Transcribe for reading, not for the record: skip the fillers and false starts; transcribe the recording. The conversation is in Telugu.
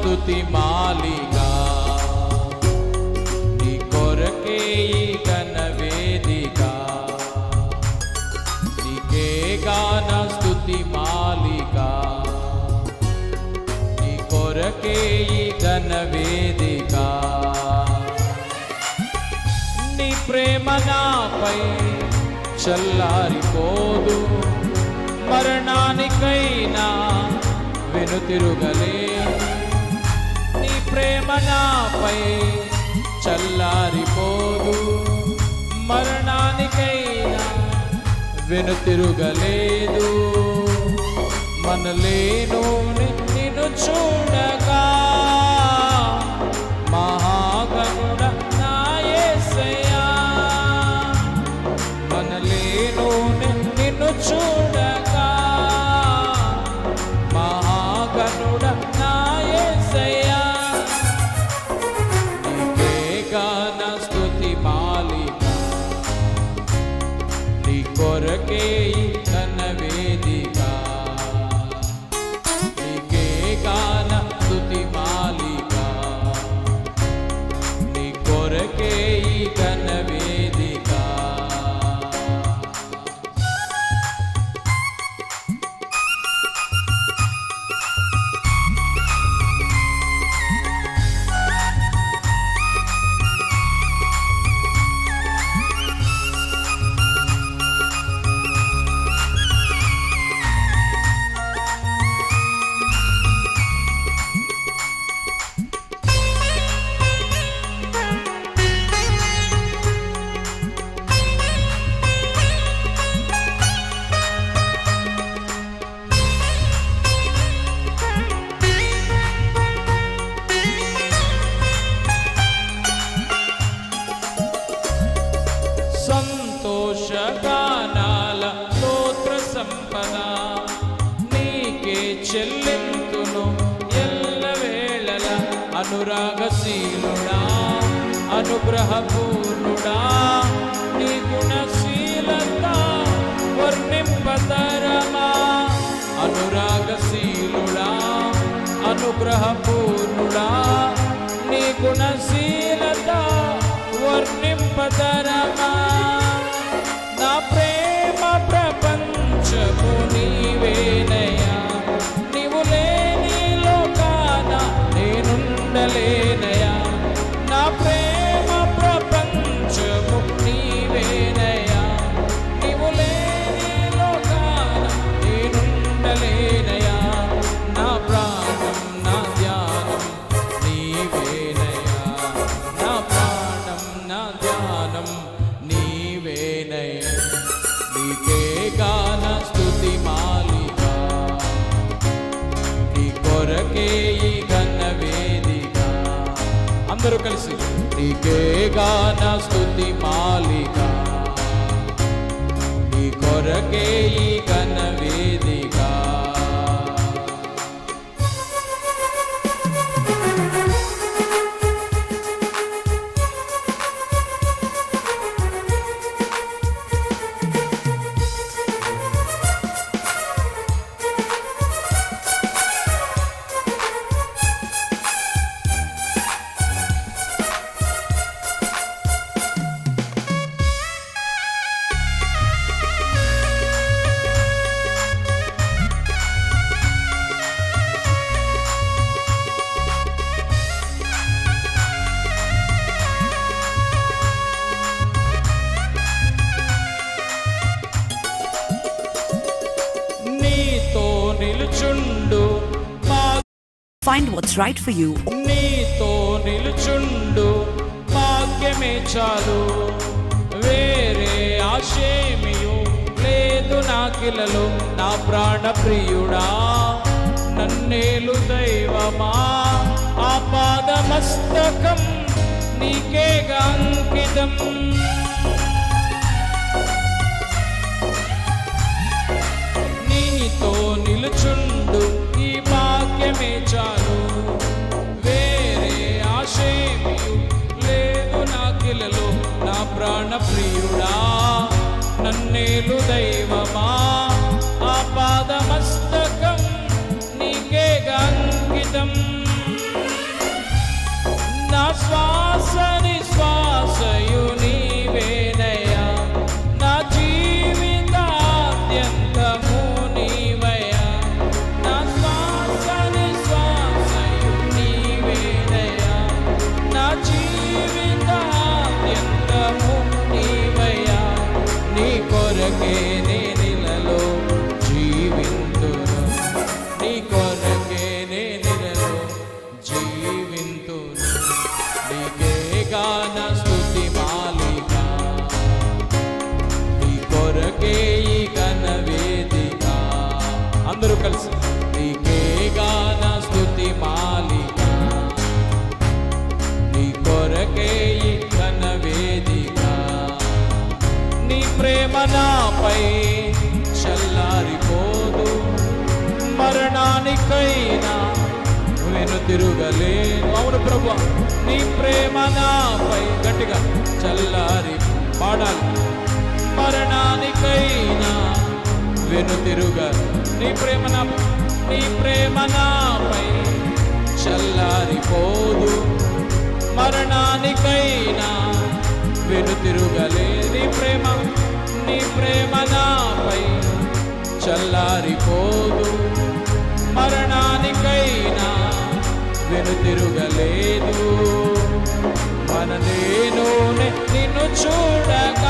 స్తుతి మాలిగా, నీ కొరకే ఈ ఘన వేదిక, నీకే గాన స్తుతి మాలిగా, నీ కొరకే ఈ ఘన వేదిక. నీ ప్రేమ నాపై చల్లారిపోదు, మరణానికైనా వెనుతిరుగలే. నీ ప్రేమ నాపై చల్లారిపోదు, మరణానికైనా వెనుతిరుగలేదు. మనలేను నిన్ను చూడగా, మహాగణుడ నా యేసయ్యా. మనలేను నిన్ను చూడగా, మహాగణుడ నా యేసయ్యా. నీకే గాన స్తుతి మాలిక, నీ కొరకే ఘన వేదిక, నీకే గాన స్తుతి మాలిక, నీ కొరకే ఘన వేదిక. సంతోషగానాల స్తోత్ర సంపద నీకే చెల్లింతును ఎల్లవేళల. అనురాగశీలుడా, అనుగ్రహపూర్ణుడా, నీ గుణశీలత వర్ణింపతరమా. అనురాగశీలుడా, అనుగ్రహపూర్ణుడా, నీ గుణశీలత వర్ణింపతరమా. నా ప్రేమ ప్రపంచము నీవేనయ్యా, నీవు లేని లోకాన నేనుండలేనయ్యా. నా ప్రేమ ప్రపంచము నీవేనయ్యా, నీవు లేని లోకాన నేనుండలేనయ్యా. నా ప్రాణం నా ధ్యానం నీవేనయ్యా, నా ప్రాణం నా ధ్యానం నీవేనయ్యా. నీకే గాన స్తుతి మాలిక, నీ కొరకే ఈ ఘన వేదిక. అందరూ కలిసి నీకే గాన స్తుతి మాలిక, నీ కొరకే ఈ ఘన వేదిక. Find what's right for you. నీతో నిలుచుండు భాగ్యమే చాలు, వేరే ఆశేమియు లేదు నాకిలలో. నా ప్రాణ ప్రియుడా, నన్నేలు దైవమా, ఆపాదమస్తకం నీకేగా అంకితం. నీతో నిలుచుండు ఈ భాగ్యమే చాలు, వేరే ఆశేమియు లేదు నాకిలలో. నా ప్రాణ ప్రియుడా, నన్నేలు దైవమా, ఆపాదమస్తకం నీకేగా అంకితం. నీకే గాన స్తుతి మాలిక, నీ కొరకే ఈ ఘన వేదిక. నీ ప్రేమ నాపై చల్లారిపోదు, మరణానికైనా వెనుతిరుగలేను. అవును ప్రభు, నీ ప్రేమ నాపై గట్టిగా చల్లారి పాడాలి. మరణానికైనా వెనుతిరుగ, నీ ప్రేమ నాపై చల్లారిపోదు, మరణానికైనా వెనుతిరుగలే. నీ ప్రేమ నాపై చల్లారిపోదు, మరణానికైనా వెనుతిరుగలేదు. మన నేను నిన్ను చూడగా